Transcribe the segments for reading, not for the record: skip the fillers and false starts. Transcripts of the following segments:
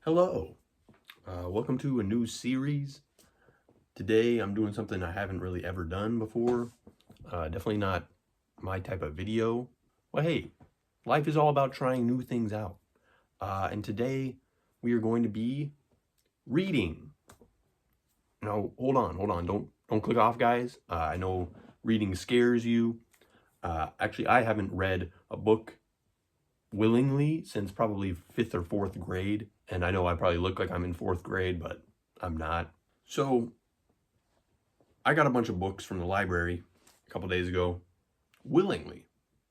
Hello, welcome to a new series. Today I'm doing something I haven't really ever done before. Definitely not my type of video. Well, hey, life is all about trying new things out. And today we are going to be reading. No, hold on. Don't click off, guys. I know reading scares you. Actually, I haven't read a book willingly since probably 5th or 4th grade. And I know I probably look like I'm in 4th grade, but I'm not. So I got a bunch of books from the library a couple days ago willingly.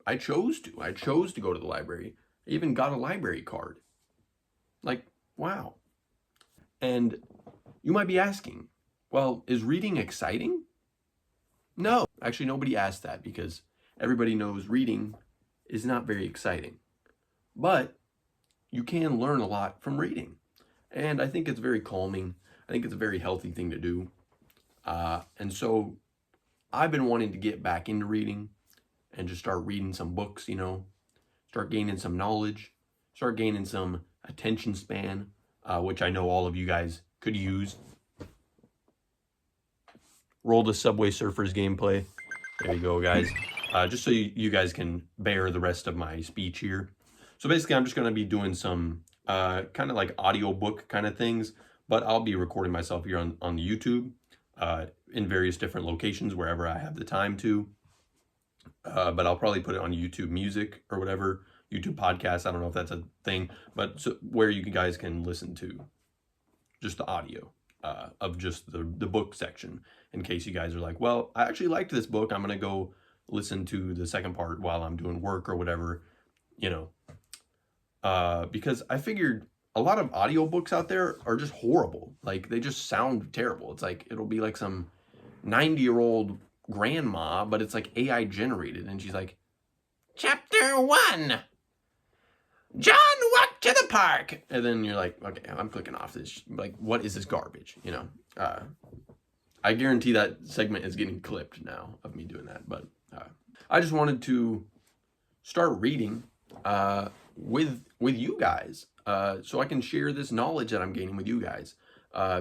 I chose to go to the library. I even got a library card. Like, wow. And you might be asking, well, is reading exciting? No, actually nobody asked that because everybody knows reading is not very exciting. But you can learn a lot from reading. And I think it's very calming. I think it's a very healthy thing to do. And so I've been wanting to get back into reading and just start reading some books, start gaining some knowledge, start gaining some attention span, which I know all of you guys could use. Roll the Subway Surfers gameplay. There you go, guys. Just so you guys can bear the rest of my speech here. So basically, I'm just going to be doing some kind of like audiobook kind of things, but I'll be recording myself here on the YouTube in various different locations wherever I have the time to. But I'll probably put it on YouTube Music or whatever, YouTube Podcast. I don't know if that's a thing, but so where you guys can listen to just the audio of just the book section in case you guys are like, well, I actually liked this book. I'm going to go listen to the second part while I'm doing work or whatever, because I figured a lot of audiobooks out there are just horrible. Like, they just sound terrible. It's like, it'll be like some 90-year-old grandma, but it's like AI generated. And she's like, Chapter 1, John walked to the park. And then you're like, okay, I'm clicking off this. Like, what is this garbage? I guarantee that segment is getting clipped now of me doing that. But I just wanted to start reading with you guys so I can share this knowledge that I'm gaining with you guys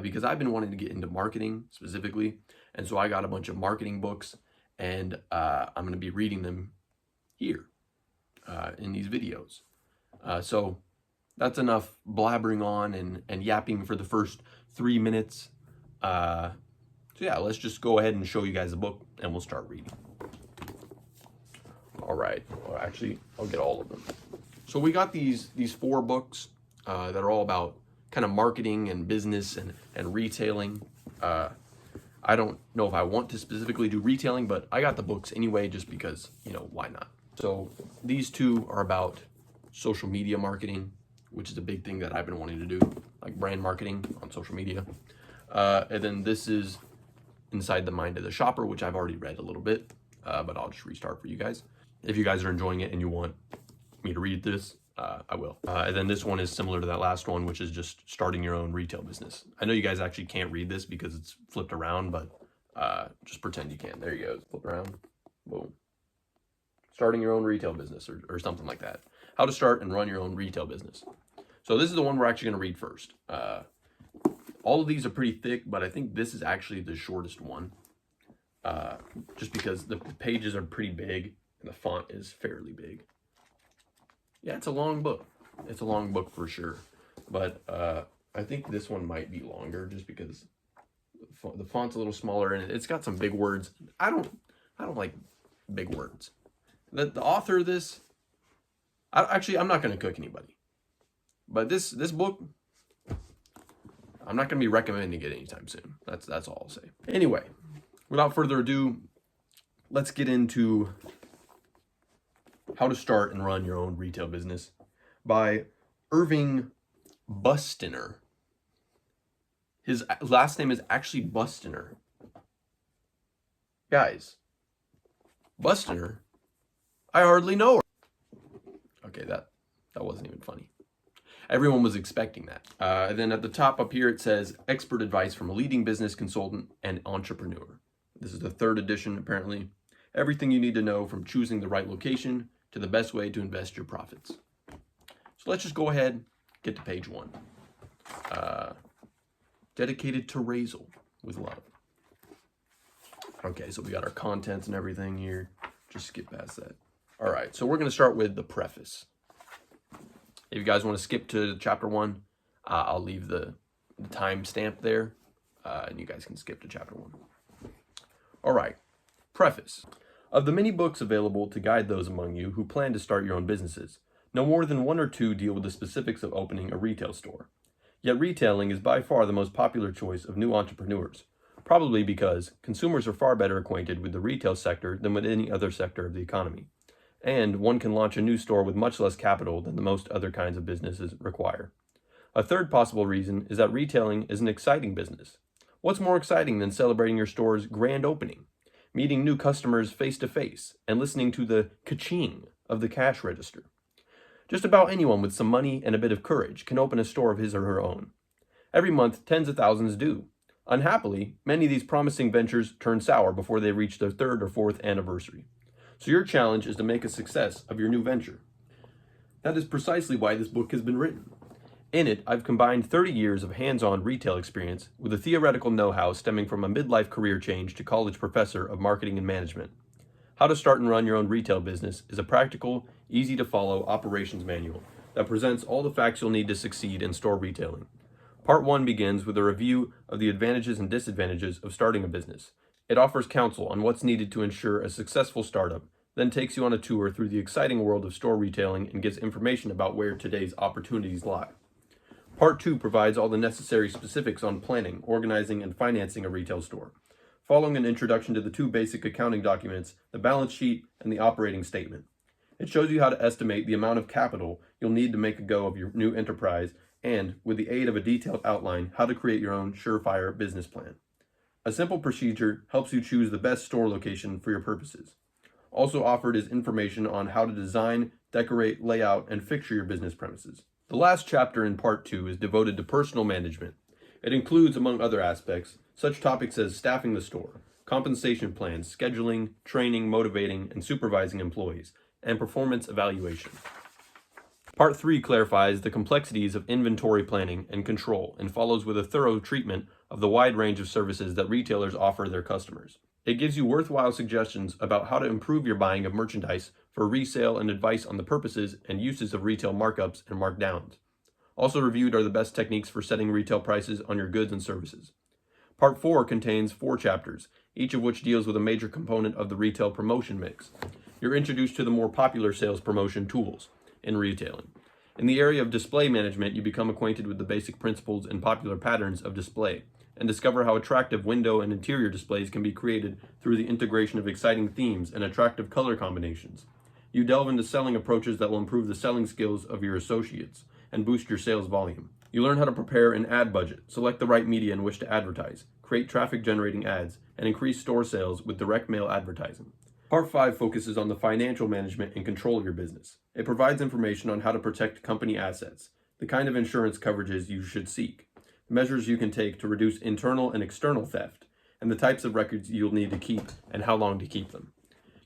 because I've been wanting to get into marketing specifically, and so I got a bunch of marketing books, and I'm going to be reading them here in these videos. So that's enough blabbering on and yapping for the first 3 minutes. So yeah, let's just go ahead and show you guys the book and we'll start reading. All right. Well, actually, I'll get all of them. So we got these 4 books that are all about kind of marketing and business and retailing. I don't know if I want to specifically do retailing, but I got the books anyway just because, why not? So these 2 are about social media marketing, which is a big thing that I've been wanting to do, like brand marketing on social media. And then this is Inside the Mind of the Shopper, which I've already read a little bit, but I'll just restart for you guys. If you guys are enjoying it and you want me to read this, I will. And then this one is similar to that last one, which is just starting your own retail business. I know you guys actually can't read this because it's flipped around, but just pretend you can. There you go. Flip around. Boom. Starting your own retail business or something like that. How to start and run your own retail business. So this is the one we're actually going to read first. All of these are pretty thick, but I think this is actually the shortest one. Just because the pages are pretty big and the font is fairly big. Yeah, it's a long book. It's a long book for sure. But I think this one might be longer just because the font's a little smaller and it's got some big words. I don't like big words. The author of this, I'm not going to cook anybody. But this book, I'm not going to be recommending it anytime soon. That's all I'll say. Anyway, without further ado, let's get into How to Start and Run Your Own Retail Business by Irving Bustiner. His last name is actually Bustiner. Guys, Bustiner, I hardly know her. Okay, that wasn't even funny. Everyone was expecting that. And then at the top up here, it says, expert advice from a leading business consultant and entrepreneur. This is the 3rd edition, apparently. Everything you need to know from choosing the right location to the best way to invest your profits. So let's just go ahead, get to page 1. dedicated to Razel with love. Okay, so we got our contents and everything here. Just skip past that. All right, so we're going to start with the preface. If you guys want to skip to chapter 1, I'll leave the timestamp there, and you guys can skip to chapter 1. All right, preface. Of the many books available to guide those among you who plan to start your own businesses, no more than 1 or 2 deal with the specifics of opening a retail store. Yet retailing is by far the most popular choice of new entrepreneurs, probably because consumers are far better acquainted with the retail sector than with any other sector of the economy, and one can launch a new store with much less capital than the most other kinds of businesses require. A third possible reason is that retailing is an exciting business. What's more exciting than celebrating your store's grand opening, meeting new customers face to face, and listening to the ka-ching of the cash register? Just about anyone with some money and a bit of courage can open a store of his or her own. Every month, tens of thousands do. Unhappily, many of these promising ventures turn sour before they reach their 3rd or 4th anniversary. So your challenge is to make a success of your new venture. That is precisely why this book has been written. In it, I've combined 30 years of hands-on retail experience with a theoretical know-how stemming from a midlife career change to college professor of marketing and management. How to Start and Run Your Own Retail Business is a practical, easy-to-follow operations manual that presents all the facts you'll need to succeed in store retailing. Part 1 begins with a review of the advantages and disadvantages of starting a business. It offers counsel on what's needed to ensure a successful startup, then takes you on a tour through the exciting world of store retailing and gives information about where today's opportunities lie. Part 2 provides all the necessary specifics on planning, organizing, and financing a retail store, following an introduction to the 2 basic accounting documents, the balance sheet and the operating statement. It shows you how to estimate the amount of capital you'll need to make a go of your new enterprise and, with the aid of a detailed outline, how to create your own surefire business plan. A simple procedure helps you choose the best store location for your purposes. Also offered is information on how to design, decorate, lay out, and fixture your business premises. The last chapter in Part 2 is devoted to personal management. It includes, among other aspects, such topics as staffing the store, compensation plans, scheduling, training, motivating, and supervising employees, and performance evaluation. Part 3 clarifies the complexities of inventory planning and control and follows with a thorough treatment of the wide range of services that retailers offer their customers. It gives you worthwhile suggestions about how to improve your buying of merchandise for resale and advice on the purposes and uses of retail markups and markdowns. Also reviewed are the best techniques for setting retail prices on your goods and services. Part 4 contains 4 chapters, each of which deals with a major component of the retail promotion mix. You're introduced to the more popular sales promotion tools in retailing. In the area of display management, you become acquainted with the basic principles and popular patterns of display, and discover how attractive window and interior displays can be created through the integration of exciting themes and attractive color combinations. You delve into selling approaches that will improve the selling skills of your associates and boost your sales volume. You learn how to prepare an ad budget, select the right media in which to advertise, create traffic-generating ads, and increase store sales with direct mail advertising. Part 5 focuses on the financial management and control of your business. It provides information on how to protect company assets, the kind of insurance coverages you should seek, measures you can take to reduce internal and external theft, and the types of records you'll need to keep and how long to keep them.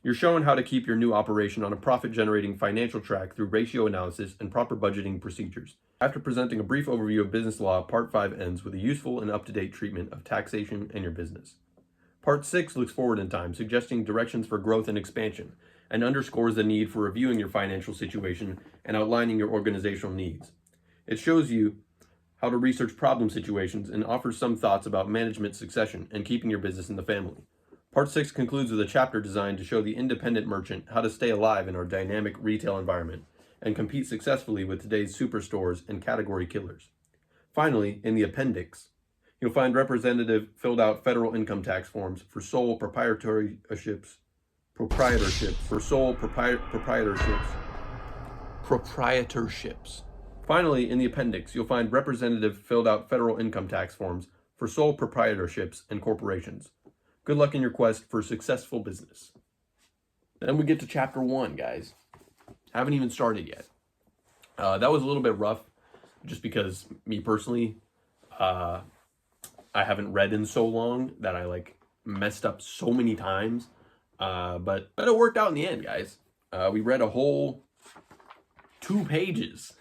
You're shown how to keep your new operation on a profit-generating financial track through ratio analysis and proper budgeting procedures. After presenting a brief overview of business law, Part 5 ends with a useful and up-to-date treatment of taxation and your business. Part 6 looks forward in time, suggesting directions for growth and expansion, and underscores the need for reviewing your financial situation and outlining your organizational needs. It shows you how to research problem situations and offers some thoughts about management succession and keeping your business in the family. Part 6 concludes with a chapter designed to show the independent merchant how to stay alive in our dynamic retail environment and compete successfully with today's superstores and category killers. Finally, in the appendix, you'll find representative filled out federal income tax forms for sole proprietorships. Finally, in the appendix, you'll find representative filled out federal income tax forms for sole proprietorships and corporations. Good luck in your quest for successful business. Then we get to chapter 1, guys. Haven't even started yet. That was a little bit rough, just because me personally, I haven't read in so long that I messed up so many times. But it worked out in the end, guys. We read a whole 2 pages.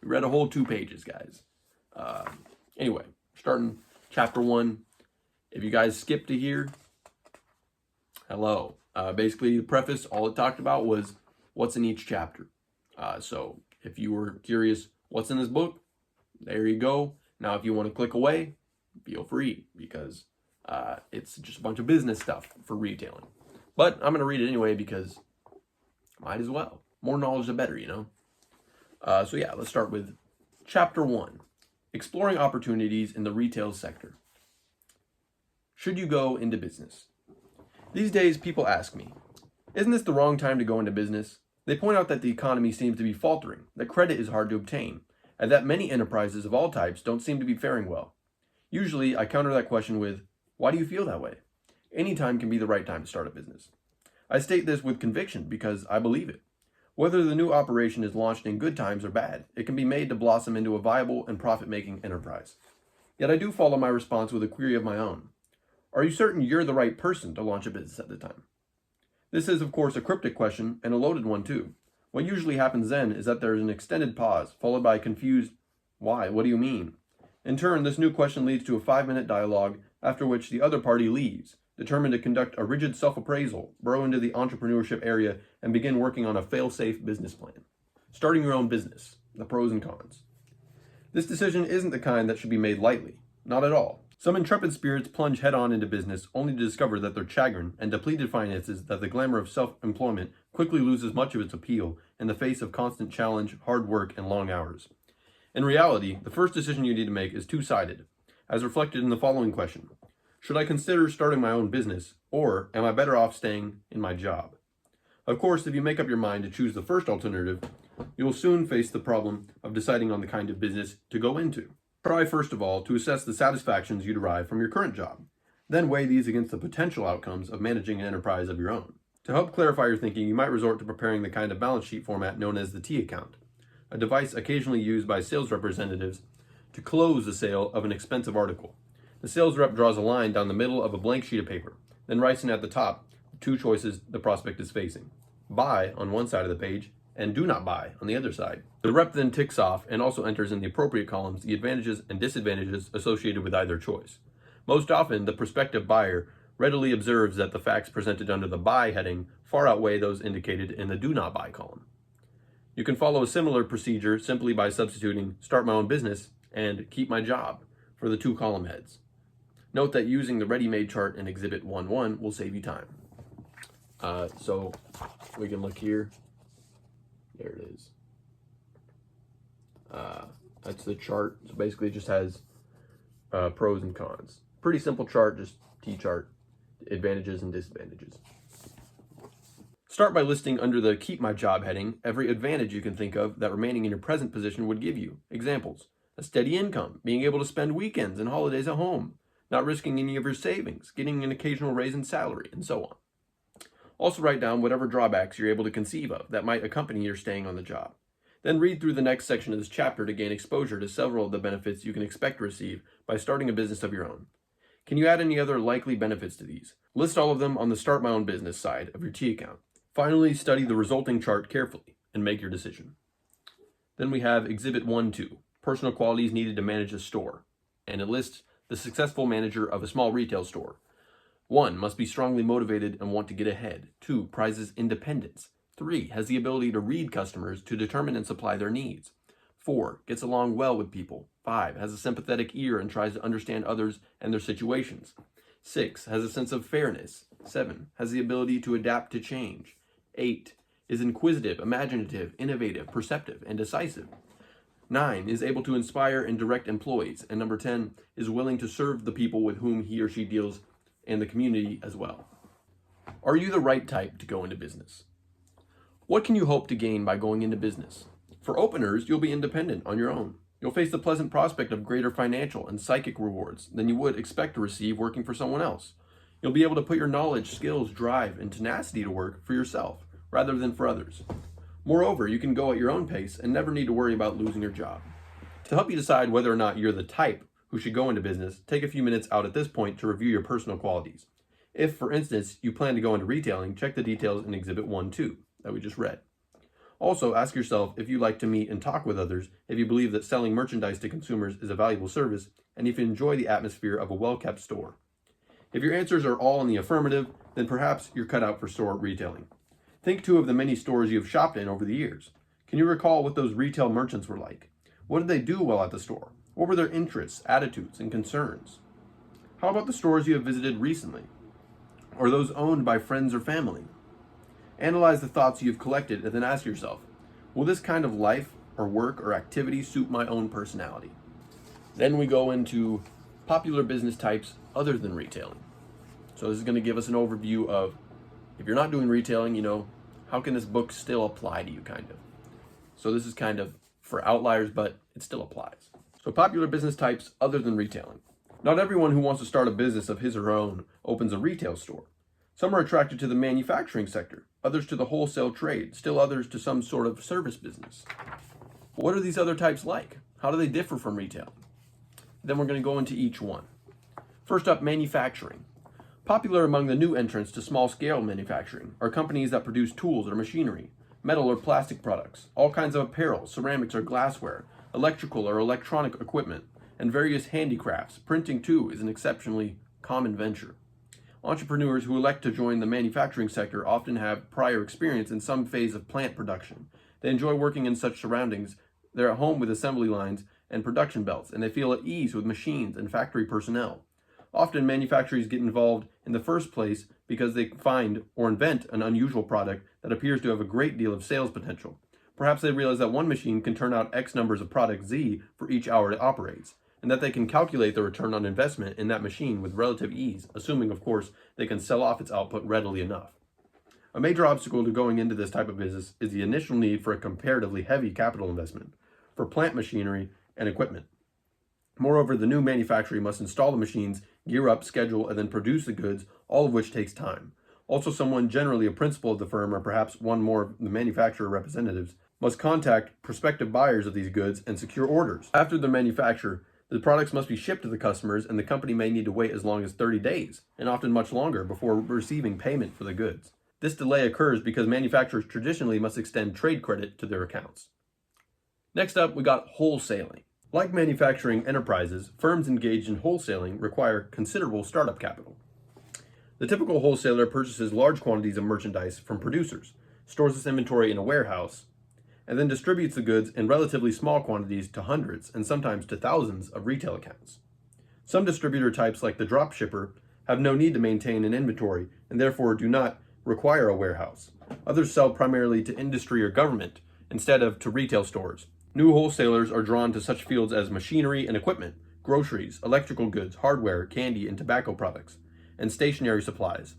We read a whole 2 pages, guys. Anyway, starting chapter 1. If you guys skipped to here, hello. Basically, the preface, all it talked about was what's in each chapter. So if you were curious what's in this book, there you go. Now, if you want to click away, feel free, because it's just a bunch of business stuff for retailing. But I'm going to read it anyway because might as well. More knowledge the better, you know? So yeah, let's start with chapter 1, exploring opportunities in the retail sector. Should you go into business? These days, people ask me, isn't this the wrong time to go into business? They point out that the economy seems to be faltering, that credit is hard to obtain, and that many enterprises of all types don't seem to be faring well. Usually, I counter that question with, why do you feel that way? Any time can be the right time to start a business. I state this with conviction because I believe it. Whether the new operation is launched in good times or bad, it can be made to blossom into a viable and profit-making enterprise. Yet I do follow my response with a query of my own. Are you certain you're the right person to launch a business at the time? This is, of course, a cryptic question and a loaded one too. What usually happens then is that there is an extended pause, followed by a confused, why, what do you mean? In turn, this new question leads to a 5-minute dialogue, after which the other party leaves, determined to conduct a rigid self-appraisal, burrow into the entrepreneurship area, and begin working on a fail-safe business plan. Starting your own business, the pros and cons. This decision isn't the kind that should be made lightly, not at all. Some intrepid spirits plunge head-on into business only to discover that their chagrin and depleted finances, that the glamour of self-employment quickly loses much of its appeal in the face of constant challenge, hard work, and long hours. In reality, the first decision you need to make is two-sided, as reflected in the following question. Should I consider starting my own business, or am I better off staying in my job? Of course, if you make up your mind to choose the first alternative, you will soon face the problem of deciding on the kind of business to go into. Try, first of all, to assess the satisfactions you derive from your current job. Then weigh these against the potential outcomes of managing an enterprise of your own. To help clarify your thinking, you might resort to preparing the kind of balance sheet format known as the T account, a device occasionally used by sales representatives to close the sale of an expensive article. The sales rep draws a line down the middle of a blank sheet of paper, then writes in at the top the two choices the prospect is facing. Buy on one side of the page, and do not buy on the other side. The rep then ticks off and also enters in the appropriate columns the advantages and disadvantages associated with either choice. Most often, the prospective buyer readily observes that the facts presented under the buy heading far outweigh those indicated in the do not buy column. You can follow a similar procedure simply by substituting start my own business and keep my job for the two column heads. Note that using the ready-made chart in Exhibit 1.1 will save you time. So we can look here. There it is. That's the chart. So basically it just has pros and cons. Pretty simple chart, just T-chart, advantages and disadvantages. Start by listing under the Keep My Job heading every advantage you can think of that remaining in your present position would give you. Examples: a steady income, being able to spend weekends and holidays at home, not risking any of your savings, getting an occasional raise in salary, and so on. Also write down whatever drawbacks you're able to conceive of that might accompany your staying on the job. Then read through the next section of this chapter to gain exposure to several of the benefits you can expect to receive by starting a business of your own. Can you add any other likely benefits to these? List all of them on the Start My Own Business side of your T account. Finally, study the resulting chart carefully and make your decision. Then we have Exhibit 1.2, personal qualities needed to manage a store, and it lists the successful manager of a small retail store. 1. Must be strongly motivated and want to get ahead. 2. Prizes independence. 3. Has the ability to read customers to determine and supply their needs. 4. Gets along well with people. 5. Has a sympathetic ear and tries to understand others and their situations. 6. Has a sense of fairness. 7. Has the ability to adapt to change. 8. Is inquisitive, imaginative, innovative, perceptive, and decisive. 9. Is able to inspire and direct employees. And number 10, is willing to serve the people with whom he or she deals and the community as well. Are you the right type to go into business? What can you hope to gain by going into business? For openers, you'll be independent on your own. You'll face the pleasant prospect of greater financial and psychic rewards than you would expect to receive working for someone else. You'll be able to put your knowledge, skills, drive, and tenacity to work for yourself rather than for others. Moreover, you can go at your own pace and never need to worry about losing your job. To help you decide whether or not you're the type who should go into business, take a few minutes out at this point to review your personal qualities. If, for instance, you plan to go into retailing, check the details in Exhibit 1.2 that we just read. Also, ask yourself if you like to meet and talk with others, if you believe that selling merchandise to consumers is a valuable service, and if you enjoy the atmosphere of a well-kept store. If your answers are all in the affirmative, then perhaps you're cut out for store retailing. Think too of the many stores you have shopped in over the years. Can you recall what those retail merchants were like? What did they do while at the store? What were their interests, attitudes, and concerns? How about the stores you have visited recently? Or those owned by friends or family? Analyze the thoughts you've collected and then ask yourself, will this kind of life or work or activity suit my own personality? Then we go into popular business types other than retailing. So this is going to give us an overview of, if you're not doing retailing, how can this book still apply to you, kind of? So this is kind of for outliers, but it still applies. So popular business types other than retailing. Not everyone who wants to start a business of his or her own opens a retail store. Some are attracted to the manufacturing sector, others to the wholesale trade, still others to some sort of service business. What are these other types like? How do they differ from retail? Then we're going to go into each one. First up, manufacturing. Popular among the new entrants to small-scale manufacturing are companies that produce tools or machinery, metal or plastic products, all kinds of apparel, ceramics or glassware, electrical or electronic equipment, and various handicrafts. Printing, too, is an exceptionally common venture. Entrepreneurs who elect to join the manufacturing sector often have prior experience in some phase of plant production. They enjoy working in such surroundings. They're at home with assembly lines and production belts, and they feel at ease with machines and factory personnel. Often, manufacturers get involved in the first place because they find or invent an unusual product that appears to have a great deal of sales potential. Perhaps they realize that one machine can turn out X numbers of product Z for each hour it operates, and that they can calculate the return on investment in that machine with relative ease, assuming, of course, they can sell off its output readily enough. A major obstacle to going into this type of business is the initial need for a comparatively heavy capital investment for plant machinery and equipment. Moreover, the new manufacturer must install the machines, gear up, schedule, and then produce the goods, all of which takes time. Also, someone, generally a principal of the firm or perhaps one more of the manufacturer representatives, must contact prospective buyers of these goods and secure orders. After the manufacture, the products must be shipped to the customers, and the company may need to wait as long as 30 days, and often much longer, before receiving payment for the goods. This delay occurs because manufacturers traditionally must extend trade credit to their accounts. Next up, we got wholesaling. Like manufacturing enterprises, firms engaged in wholesaling require considerable startup capital. The typical wholesaler purchases large quantities of merchandise from producers, stores this inventory in a warehouse, and then distributes the goods in relatively small quantities to hundreds and sometimes to thousands of retail accounts. Some distributor types, like the drop shipper, have no need to maintain an inventory and therefore do not require a warehouse. Others sell primarily to industry or government instead of to retail stores. New wholesalers are drawn to such fields as machinery and equipment, groceries, electrical goods, hardware, candy and tobacco products, and stationery supplies.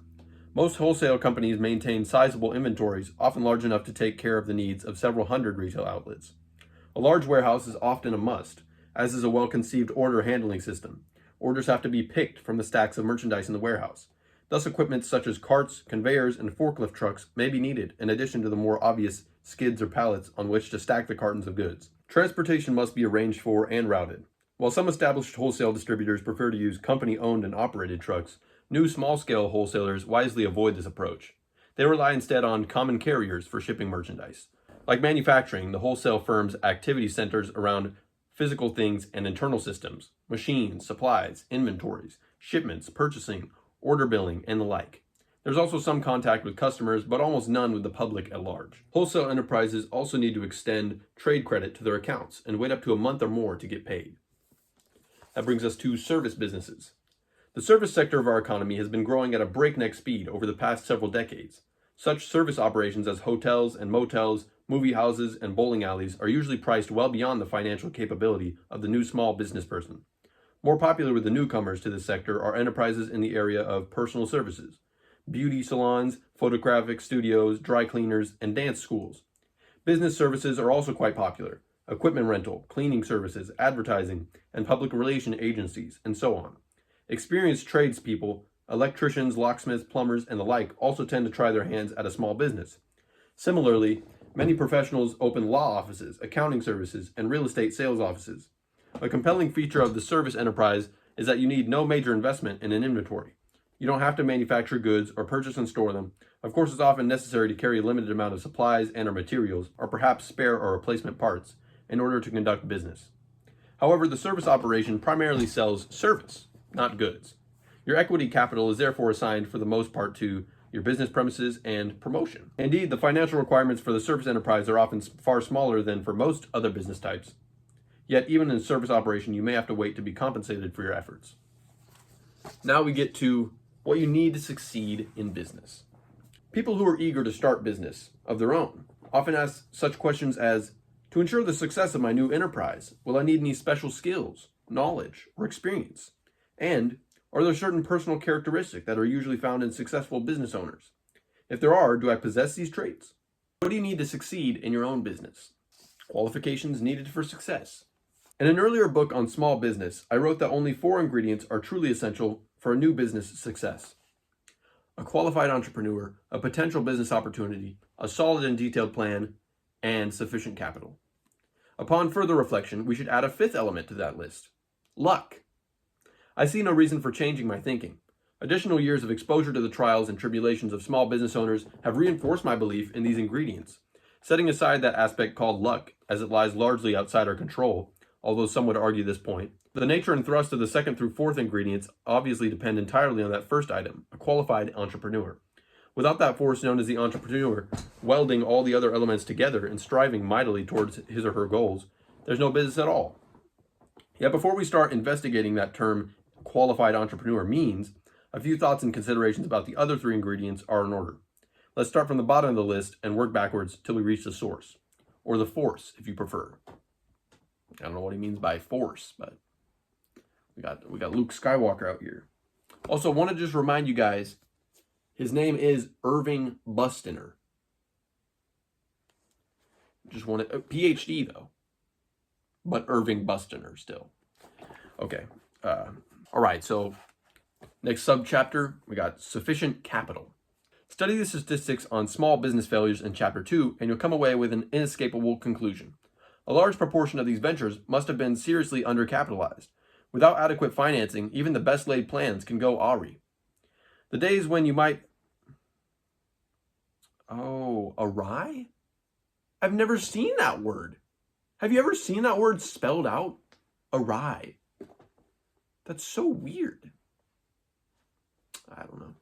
Most wholesale companies maintain sizable inventories, often large enough to take care of the needs of several hundred retail outlets. A large warehouse is often a must, as is a well-conceived order handling system. Orders have to be picked from the stacks of merchandise in the warehouse. Thus, equipment such as carts, conveyors, and forklift trucks may be needed, in addition to the more obvious skids or pallets on which to stack the cartons of goods. Transportation must be arranged for and routed. While some established wholesale distributors prefer to use company-owned and operated trucks, new small-scale wholesalers wisely avoid this approach. They rely instead on common carriers for shipping merchandise. Like manufacturing, the wholesale firm's activity centers around physical things and internal systems, machines, supplies, inventories, shipments, purchasing, order billing, and the like. There's also some contact with customers, but almost none with the public at large. Wholesale enterprises also need to extend trade credit to their accounts and wait up to a month or more to get paid. That brings us to service businesses. The service sector of our economy has been growing at a breakneck speed over the past several decades. Such service operations as hotels and motels, movie houses, and bowling alleys are usually priced well beyond the financial capability of the new small business person. More popular with the newcomers to this sector are enterprises in the area of personal services, beauty salons, photographic studios, dry cleaners, and dance schools. Business services are also quite popular: equipment rental, cleaning services, advertising, and public relation agencies, and so on. Experienced tradespeople, electricians, locksmiths, plumbers, and the like also tend to try their hands at a small business. Similarly, many professionals open law offices, accounting services, and real estate sales offices. A compelling feature of the service enterprise is that you need no major investment in an inventory. You don't have to manufacture goods or purchase and store them. Of course, it's often necessary to carry a limited amount of supplies and or materials, or perhaps spare or replacement parts, in order to conduct business. However, the service operation primarily sells service, not goods. Your equity capital is therefore assigned for the most part to your business premises and promotion. Indeed, the financial requirements for the service enterprise are often far smaller than for most other business types. Yet, even in service operation, you may have to wait to be compensated for your efforts. Now we get to what you need to succeed in business. People who are eager to start business of their own often ask such questions as, to ensure the success of my new enterprise, will I need any special skills, knowledge, or experience? And are there certain personal characteristics that are usually found in successful business owners? If there are, do I possess these traits? What do you need to succeed in your own business? Qualifications needed for success. In an earlier book on small business, I wrote that only 4 ingredients are truly essential for a new business success: a qualified entrepreneur, a potential business opportunity, a solid and detailed plan, and sufficient capital. Upon further reflection, we should add a 5th element to that list: luck. I see no reason for changing my thinking. Additional years of exposure to the trials and tribulations of small business owners have reinforced my belief in these ingredients. Setting aside that aspect called luck, as it lies largely outside our control, although some would argue this point, the nature and thrust of the 2nd through 4th ingredients obviously depend entirely on that first item, a qualified entrepreneur. Without that force known as the entrepreneur, welding all the other elements together and striving mightily towards his or her goals, there's no business at all. Yet before we start investigating that term qualified entrepreneur means, a few thoughts and considerations about the other 3 ingredients are in order. Let's start from the bottom of the list and work backwards till we reach the source, or the force if you prefer. I don't know what he means by force, but we got Luke Skywalker out here. Also, want to just remind you guys, his name is Irving Bustiner. Just want to PhD though, but Irving Bustiner still. Okay. All right. So next subchapter, we got sufficient capital. Study the statistics on small business failures in chapter 2, and you'll come away with an inescapable conclusion. A large proportion of these ventures must have been seriously undercapitalized. Without adequate financing, even the best laid plans can go awry. The days when you might... Oh, awry? I've never seen that word. Have you ever seen that word spelled out? Awry. That's so weird. I don't know.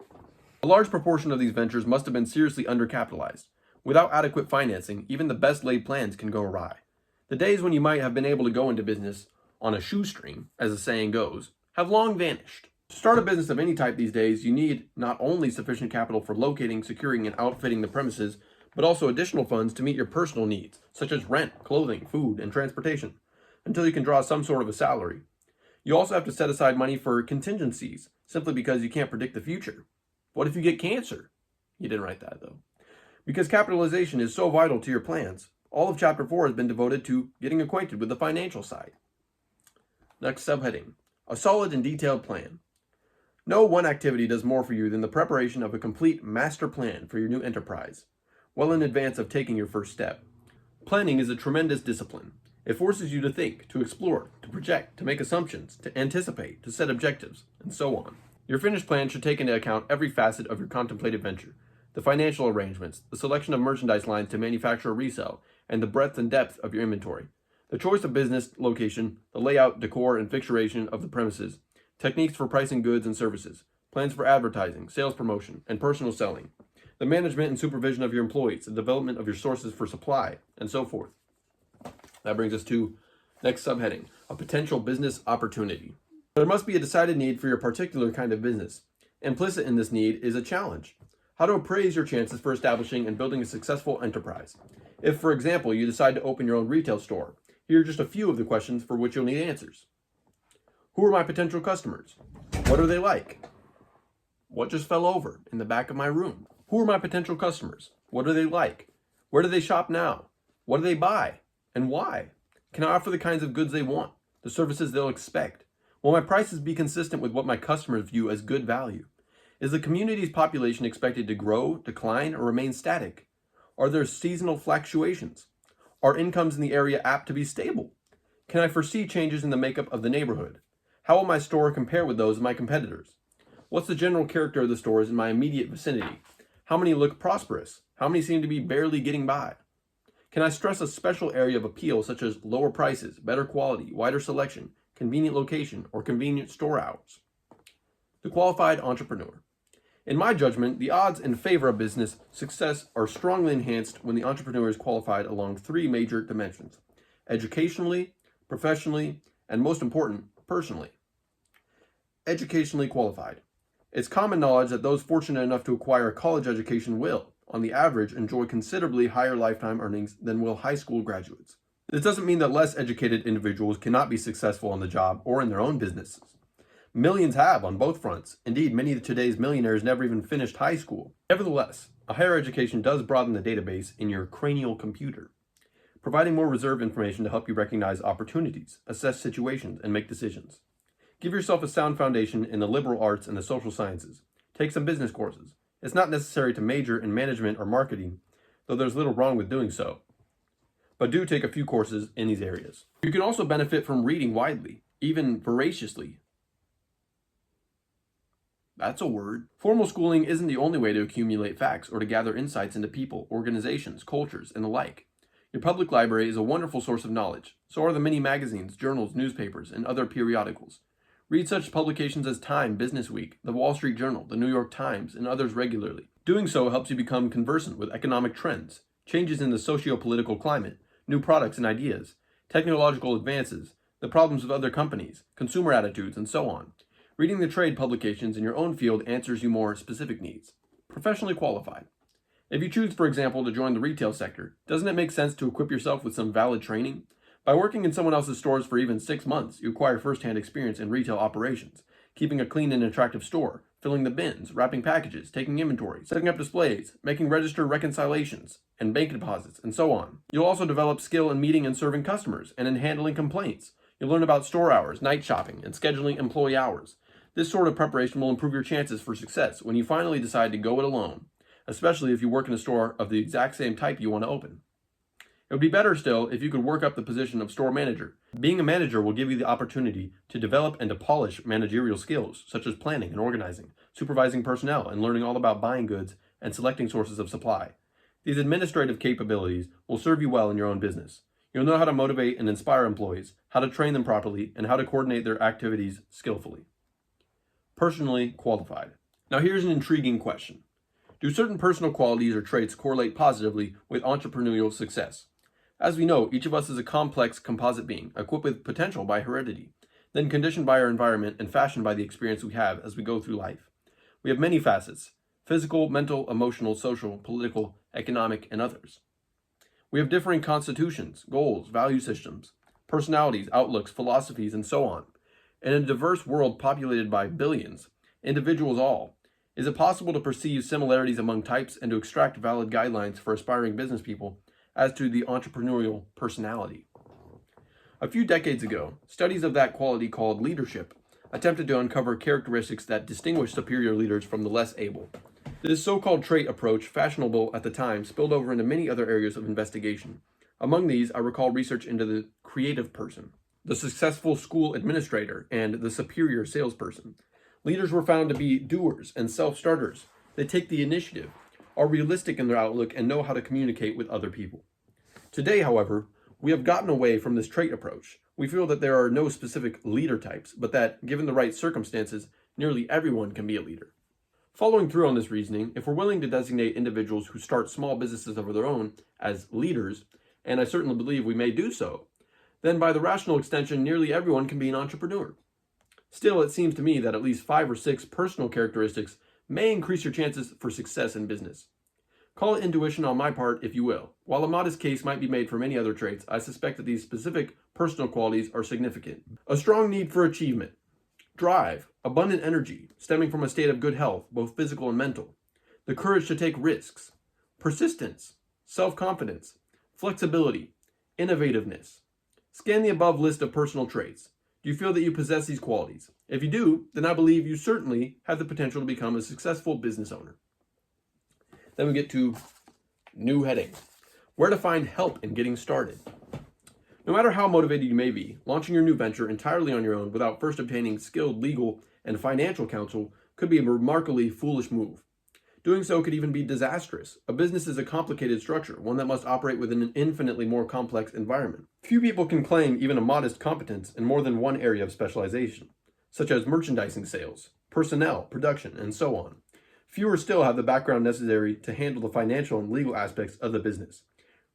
A large proportion of these ventures must have been seriously undercapitalized. Without adequate financing, even the best laid plans can go awry. The days when you might have been able to go into business on a shoestring, as the saying goes, have long vanished. To start a business of any type these days, you need not only sufficient capital for locating, securing, and outfitting the premises, but also additional funds to meet your personal needs, such as rent, clothing, food, and transportation, until you can draw some sort of a salary. You also have to set aside money for contingencies, simply because you can't predict the future. What if you get cancer? You didn't write that, though. Because capitalization is so vital to your plans, all of Chapter 4 has been devoted to getting acquainted with the financial side. Next subheading, a solid and detailed plan. No one activity does more for you than the preparation of a complete master plan for your new enterprise, well in advance of taking your first step. Planning is a tremendous discipline. It forces you to think, to explore, to project, to make assumptions, to anticipate, to set objectives, and so on. Your finished plan should take into account every facet of your contemplated venture, the financial arrangements, the selection of merchandise lines to manufacture or resell, and the breadth and depth of your inventory, the choice of business location, the layout, decor, and fixturation of the premises, techniques for pricing goods and services, plans for advertising, sales promotion, and personal selling, the management and supervision of your employees, the development of your sources for supply, and so forth. That brings us to next subheading, a potential business opportunity. There must be a decided need for your particular kind of business. Implicit in this need is a challenge. How to appraise your chances for establishing and building a successful enterprise. If, for example, you decide to open your own retail store, here are just a few of the questions for which you'll need answers. Who are my potential customers? What are they like? What just fell over in the back of my room? Who are my potential customers? What are they like? Where do they shop now? What do they buy? And why? Can I offer the kinds of goods they want? The services they'll expect? Will my prices be consistent with what my customers view as good value? Is the community's population expected to grow, decline, or remain static? Are there seasonal fluctuations? Are incomes in the area apt to be stable? Can I foresee changes in the makeup of the neighborhood? How will my store compare with those of my competitors? What's the general character of the stores in my immediate vicinity? How many look prosperous? How many seem to be barely getting by? Can I stress a special area of appeal such as lower prices, better quality, wider selection, convenient location, or convenient store hours? The qualified entrepreneur. In my judgment, the odds in favor of business success are strongly enhanced when the entrepreneur is qualified along three major dimensions: educationally, professionally, and most important, personally. Educationally qualified. It's common knowledge that those fortunate enough to acquire a college education will, on the average, enjoy considerably higher lifetime earnings than will high school graduates. This doesn't mean that less educated individuals cannot be successful on the job or in their own businesses. Millions have on both fronts. Indeed, many of today's millionaires never even finished high school. Nevertheless, a higher education does broaden the database in your cranial computer, providing more reserve information to help you recognize opportunities, assess situations, and make decisions. Give yourself a sound foundation in the liberal arts and the social sciences. Take some business courses. It's not necessary to major in management or marketing, though there's little wrong with doing so. But do take a few courses in these areas. You can also benefit from reading widely, even voraciously. That's a word. Formal schooling isn't the only way to accumulate facts or to gather insights into people, organizations, cultures, and the like. Your public library is a wonderful source of knowledge. So are the many magazines, journals, newspapers, and other periodicals. Read such publications as Time, Business Week, the Wall Street Journal, the New York Times, and others regularly. Doing so helps you become conversant with economic trends, changes in the socio-political climate, new products and ideas, technological advances, the problems of other companies, consumer attitudes, and so on. Reading the trade publications in your own field answers you more specific needs. Professionally qualified. If you choose, for example, to join the retail sector, doesn't it make sense to equip yourself with some valid training? By working in someone else's stores for even 6 months, you acquire first-hand experience in retail operations, keeping a clean and attractive store, filling the bins, wrapping packages, taking inventory, setting up displays, making register reconciliations, and bank deposits, and so on. You'll also develop skill in meeting and serving customers, and in handling complaints. You'll learn about store hours, night shopping, and scheduling employee hours. This sort of preparation will improve your chances for success when you finally decide to go it alone, especially if you work in a store of the exact same type you want to open. It would be better still if you could work up the position of store manager. Being a manager will give you the opportunity to develop and to polish managerial skills, such as planning and organizing, supervising personnel, and learning all about buying goods and selecting sources of supply. These administrative capabilities will serve you well in your own business. You'll know how to motivate and inspire employees, how to train them properly, and how to coordinate their activities skillfully. Personally qualified. Now here's an intriguing question. Do certain personal qualities or traits correlate positively with entrepreneurial success? As we know, each of us is a complex composite being, equipped with potential by heredity, then conditioned by our environment and fashioned by the experience we have as we go through life. We have many facets: physical, mental, emotional, social, political, economic, and others. We have differing constitutions, goals, value systems, personalities, outlooks, philosophies, and so on. In a diverse world populated by billions, individuals all, is it possible to perceive similarities among types and to extract valid guidelines for aspiring business people as to the entrepreneurial personality? A few decades ago, studies of that quality called leadership attempted to uncover characteristics that distinguish superior leaders from the less able. This so-called trait approach, fashionable at the time, spilled over into many other areas of investigation. Among these, I recall research into the creative person, the successful school administrator, and the superior salesperson. Leaders were found to be doers and self-starters. They take the initiative, are realistic in their outlook, and know how to communicate with other people. Today, however, we have gotten away from this trait approach. We feel that there are no specific leader types, but that, given the right circumstances, nearly everyone can be a leader. Following through on this reasoning, if we're willing to designate individuals who start small businesses of their own as leaders, and I certainly believe we may do so, then by the rational extension, nearly everyone can be an entrepreneur. Still, it seems to me that at least 5 or 6 personal characteristics may increase your chances for success in business. Call it intuition on my part, if you will. While a modest case might be made for many other traits, I suspect that these specific personal qualities are significant. A strong need for achievement, drive, abundant energy stemming from a state of good health, both physical and mental, the courage to take risks, persistence, self-confidence, flexibility, innovativeness. Scan the above list of personal traits. Do you feel that you possess these qualities? If you do, then I believe you certainly have the potential to become a successful business owner. Then we get to new heading: where to find help in getting started. No matter how motivated you may be, launching your new venture entirely on your own without first obtaining skilled legal and financial counsel could be a remarkably foolish move. Doing so could even be disastrous. A business is a complicated structure, one that must operate within an infinitely more complex environment. Few people can claim even a modest competence in more than one area of specialization, such as merchandising sales, personnel, production, and so on. Fewer still have the background necessary to handle the financial and legal aspects of the business.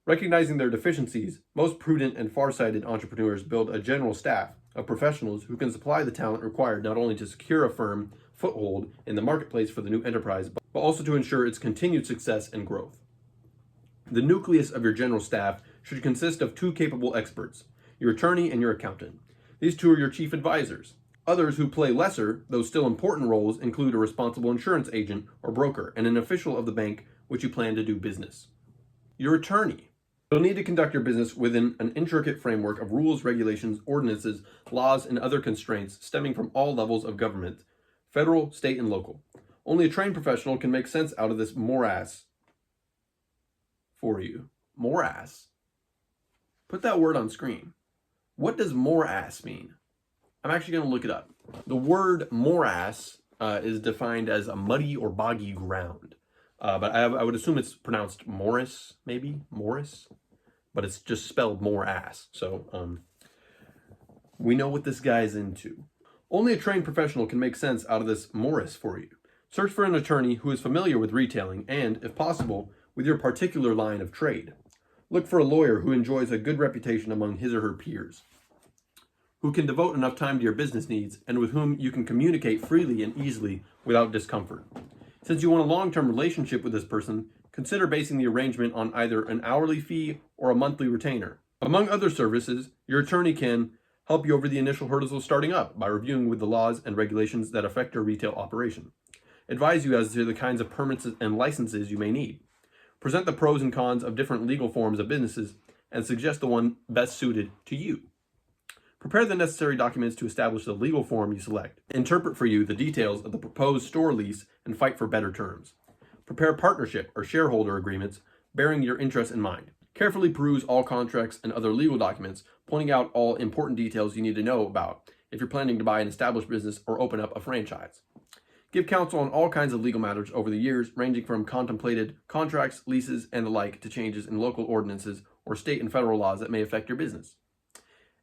Recognizing their deficiencies, most prudent and far-sighted entrepreneurs build a general staff of professionals who can supply the talent required not only to secure a firm foothold in the marketplace for the new enterprise, but also to ensure its continued success and growth. The nucleus of your general staff should consist of two capable experts, your attorney and your accountant. These two are your chief advisors. Others who play lesser, though still important roles, include a responsible insurance agent or broker and an official of the bank which you plan to do business. Your attorney. You'll need to conduct your business within an intricate framework of rules, regulations, ordinances, laws, and other constraints stemming from all levels of government, federal, state, and local. Only a trained professional can make sense out of this morass for you. Morass? Put that word on screen. What does morass mean? I'm actually going to look it up. The word morass is defined as a muddy or boggy ground. But I would assume it's pronounced Morris, maybe? Morris? But it's just spelled morass. So we know what this guy's into. Only a trained professional can make sense out of this morass for you. Search for an attorney who is familiar with retailing and, if possible, with your particular line of trade. Look for a lawyer who enjoys a good reputation among his or her peers, who can devote enough time to your business needs and with whom you can communicate freely and easily without discomfort. Since you want a long-term relationship with this person, consider basing the arrangement on either an hourly fee or a monthly retainer. Among other services, your attorney can help you over the initial hurdles of starting up by reviewing with the laws and regulations that affect your retail operation. Advise you as to the kinds of permits and licenses you may need. Present the pros and cons of different legal forms of businesses and suggest the one best suited to you. Prepare the necessary documents to establish the legal form you select. Interpret for you the details of the proposed store lease and fight for better terms. Prepare partnership or shareholder agreements bearing your interests in mind. Carefully peruse all contracts and other legal documents, pointing out all important details you need to know about if you're planning to buy an established business or open up a franchise. Give counsel on all kinds of legal matters over the years, ranging from contemplated contracts, leases, and the like to changes in local ordinances or state and federal laws that may affect your business.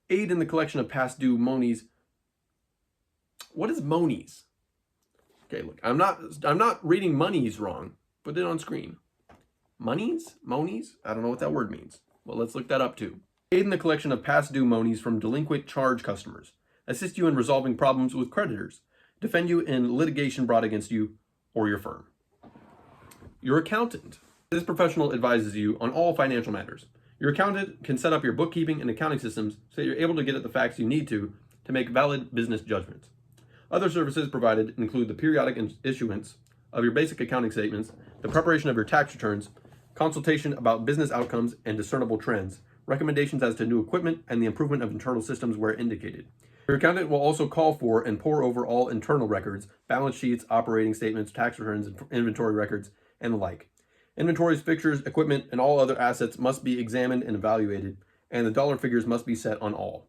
Aid in the collection of past due monies. What is monies? Okay, look, I'm not reading monies wrong. Put it on screen. Monies? Monies? I don't know what that word means. Well, let's look that up too. Aid in the collection of past due monies from delinquent charge customers. Assist you in resolving problems with creditors. Defend you in litigation brought against you or your firm. Your accountant. This professional advises you on all financial matters. Your accountant can set up your bookkeeping and accounting systems so that you're able to get at the facts you need to make valid business judgments. Other services provided include the periodic issuance of your basic accounting statements, the preparation of your tax returns, consultation about business outcomes and discernible trends, recommendations as to new equipment, and the improvement of internal systems where indicated. Your accountant will also call for and pore over all internal records, balance sheets, operating statements, tax returns, inventory records, and the like. Inventories, fixtures, equipment, and all other assets must be examined and evaluated, and the dollar figures must be set on all.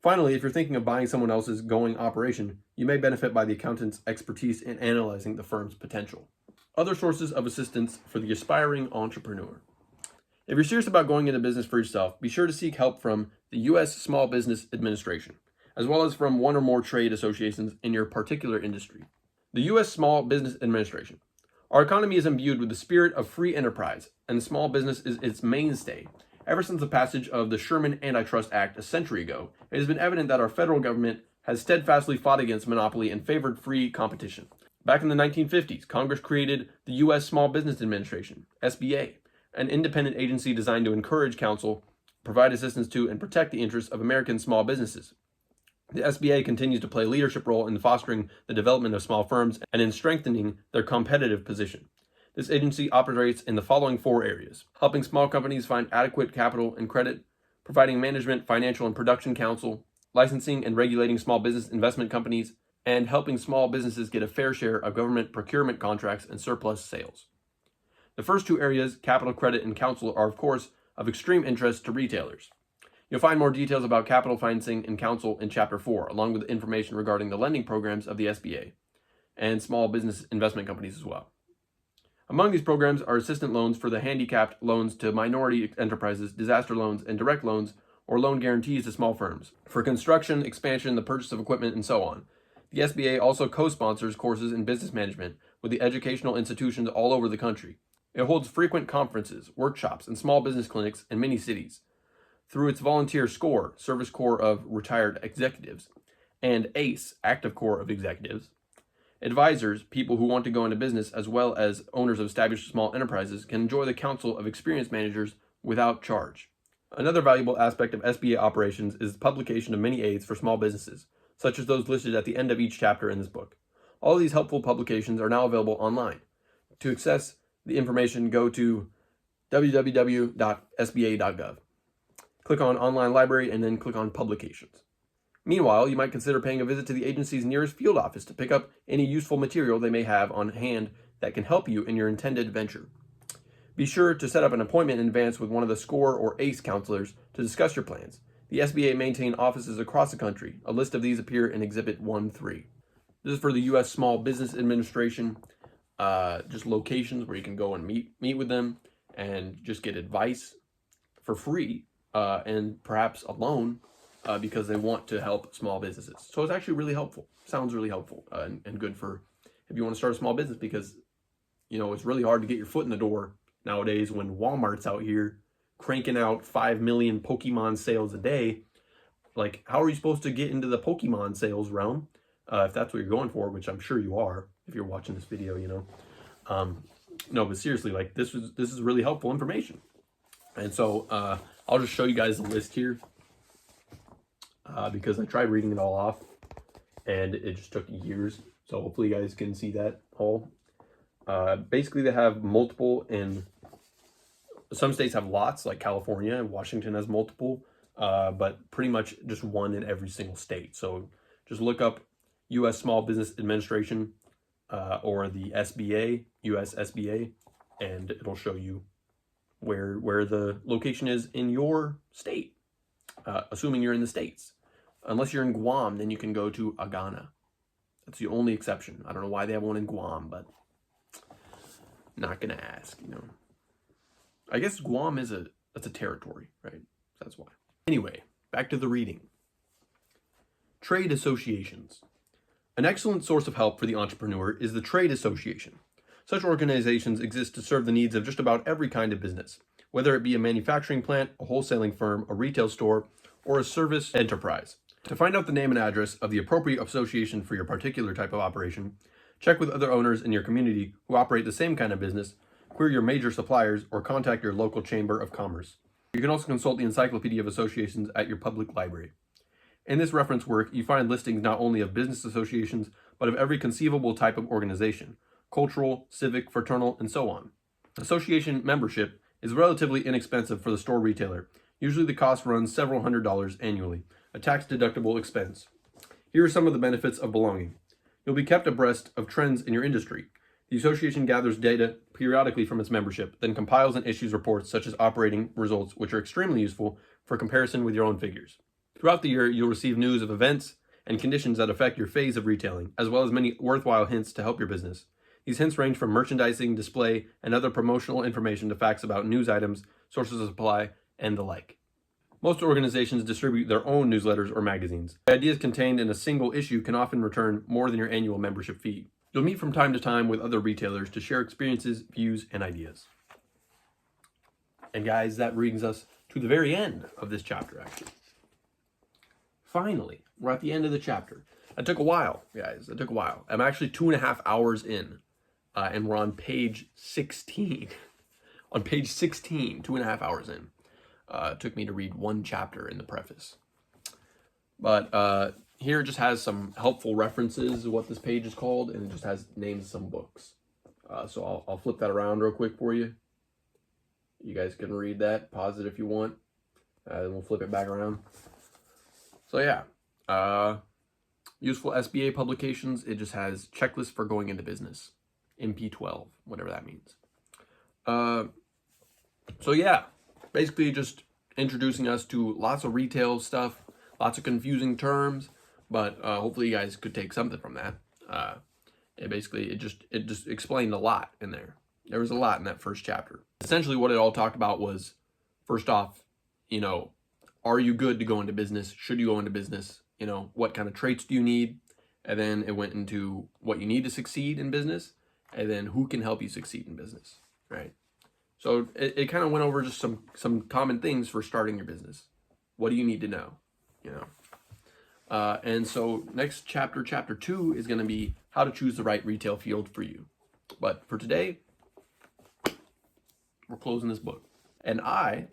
Finally, if you're thinking of buying someone else's going operation, you may benefit by the accountant's expertise in analyzing the firm's potential. Other sources of assistance for the aspiring entrepreneur. If you're serious about going into business for yourself, be sure to seek help from the U.S. Small Business Administration, as well as from one or more trade associations in your particular industry. The U.S. Small Business Administration. Our economy is imbued with the spirit of free enterprise, and small business is its mainstay. Ever since the passage of the Sherman Antitrust Act a century ago, it has been evident that our federal government has steadfastly fought against monopoly and favored free competition. Back in the 1950s, Congress created the U.S. Small Business Administration, SBA, an independent agency designed to encourage counsel, provide assistance to, and protect the interests of American small businesses. The SBA continues to play a leadership role in fostering the development of small firms and in strengthening their competitive position. This agency operates in the following 4 areas: helping small companies find adequate capital and credit, providing management, financial, and production counsel, licensing and regulating small business investment companies, and helping small businesses get a fair share of government procurement contracts and surplus sales. The first 2 areas, capital, credit, and counsel, are of course of extreme interest to retailers. You'll find more details about capital financing and counsel in Chapter 4, along with information regarding the lending programs of the SBA. and small business investment companies as well. Among these programs are assistant loans for the handicapped, loans to minority enterprises, disaster loans, and direct loans or loan guarantees to small firms for construction, expansion, the purchase of equipment, and so on. The SBA also co-sponsors courses in business management with the educational institutions all over the country. It holds frequent conferences, workshops, and small business clinics in many cities. Through its volunteer SCORE, Service Corps of Retired Executives, and ACE, Active Corps of Executives, advisors, people who want to go into business, as well as owners of established small enterprises, can enjoy the counsel of experienced managers without charge. Another valuable aspect of SBA operations is the publication of many aids for small businesses, such as those listed at the end of each chapter in this book. All of these helpful publications are now available online. To access the information, go to www.sba.gov. Click on Online Library and then click on Publications. Meanwhile, you might consider paying a visit to the agency's nearest field office to pick up any useful material they may have on hand that can help you in your intended venture. Be sure to set up an appointment in advance with one of the SCORE or ACE counselors to discuss your plans. The SBA maintains offices across the country. A list of these appear in Exhibit 1-3. This is for the U.S. Small Business Administration, just locations where you can go and meet with them and just get advice for free and perhaps a loan because they want to help small businesses. So it's actually really helpful. Sounds really helpful and good for if you want to start a small business because, you know, it's really hard to get your foot in the door nowadays when Walmart's out here cranking out 5 million Pokemon sales a day. Like, how are you supposed to get into the Pokemon sales realm if that's what you're going for, which I'm sure you are if you're watching this video, you know. No, but seriously, like this is really helpful information. And so I'll just show you guys the list here because I tried reading it all off and it just took years. So hopefully you guys can see that all. Basically, they have multiple in some states have lots, like California and Washington has multiple, but pretty much just one in every single state. So just look up U.S. Small Business Administration or the SBA, U.S. SBA, and it'll show you where the location is in your state, assuming you're in the States. Unless you're in Guam, then you can go to Agana. That's the only exception. I don't know why they have one in Guam, but not gonna ask, you know. I guess Guam is that's a territory, right? That's why. Anyway, back to the reading. Trade associations. An excellent source of help for the entrepreneur is the trade association. Such organizations exist to serve the needs of just about every kind of business, whether it be a manufacturing plant, a wholesaling firm, a retail store, or a service enterprise. To find out the name and address of the appropriate association for your particular type of operation, check with other owners in your community who operate the same kind of business, query your major suppliers, or contact your local chamber of commerce. You can also consult the Encyclopedia of Associations at your public library. In this reference work, you find listings not only of business associations, but of every conceivable type of organization, cultural, civic, fraternal, and so on. Association membership is relatively inexpensive for the store retailer. Usually the cost runs several $100s annually, a tax-deductible expense. Here are some of the benefits of belonging. You'll be kept abreast of trends in your industry. The association gathers data periodically from its membership, then compiles and issues reports such as operating results, which are extremely useful for comparison with your own figures. Throughout the year, you'll receive news of events and conditions that affect your phase of retailing, as well as many worthwhile hints to help your business. These hints range from merchandising, display, and other promotional information to facts about news items, sources of supply, and the like. Most organizations distribute their own newsletters or magazines. The ideas contained in a single issue can often return more than your annual membership fee. You'll meet from time to time with other retailers to share experiences, views, and ideas. And guys, that brings us to the very end of this chapter, actually. Finally, we're at the end of the chapter. It took a while, guys. It took a while. I'm actually 2.5 hours in, and we're on page 16. On page 16, 2.5 hours in. It took me to read one chapter in the preface. But here it just has some helpful references of what this page is called, and it just has names of some books. So I'll flip that around real quick for you. You guys can read that, pause it if you want, and we'll flip it back around. So yeah, useful SBA publications. It just has checklists for going into business, MP12, whatever that means. So yeah, basically just introducing us to lots of retail stuff, lots of confusing terms, but hopefully you guys could take something from that. It just explained a lot in there. There was a lot in that first chapter. Essentially what it all talked about was, first off, are you good to go into business? Should you go into business? What kind of traits do you need? And then it went into what you need to succeed in business, and then who can help you succeed in business, right? So it kind of went over just some common things for starting your business. What do you need to know? And so next chapter 2, is going to be how to choose the right retail field for you. But for today, we're closing this book. And I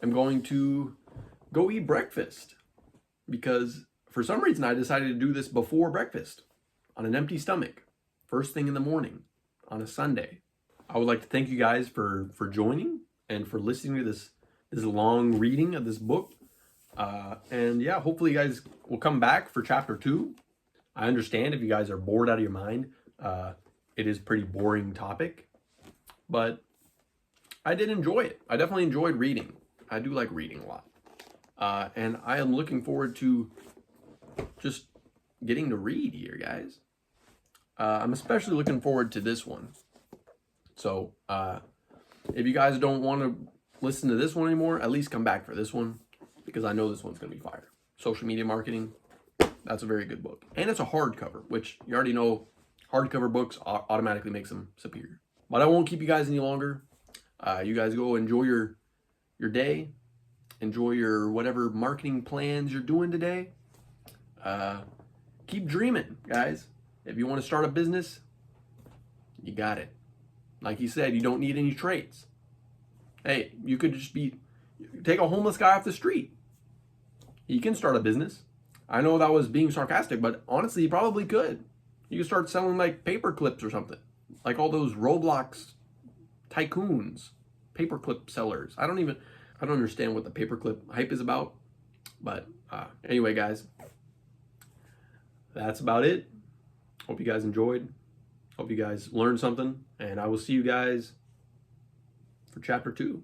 am going to go eat breakfast because for some reason I decided to do this before breakfast on an empty stomach, first thing in the morning on a Sunday. I would like to thank you guys for joining and for listening to this long reading of this book. And yeah, hopefully you guys will come back for chapter 2. I understand if you guys are bored out of your mind. It is a pretty boring topic, but I did enjoy it. I definitely enjoyed reading. I do like reading a lot. And I am looking forward to just getting to read here, guys. I'm especially looking forward to this one. So if you guys don't want to listen to this one anymore, at least come back for this one, because I know this one's going to be fire. Social media marketing, that's a very good book. And it's a hardcover, which you already know hardcover books automatically makes them superior. But I won't keep you guys any longer. You guys go enjoy your day. Enjoy your whatever marketing plans you're doing today. Keep dreaming, guys. If you want to start a business, you got it. Like he said, you don't need any traits. Hey, you could just take a homeless guy off the street. He can start a business. I know that was being sarcastic, but honestly, he probably could. You could start selling like paper clips or something. Like all those Roblox tycoons, paperclip sellers. I don't understand what the paperclip hype is about. But anyway, guys, that's about it. Hope you guys enjoyed. Hope you guys learned something. And I will see you guys for chapter 2.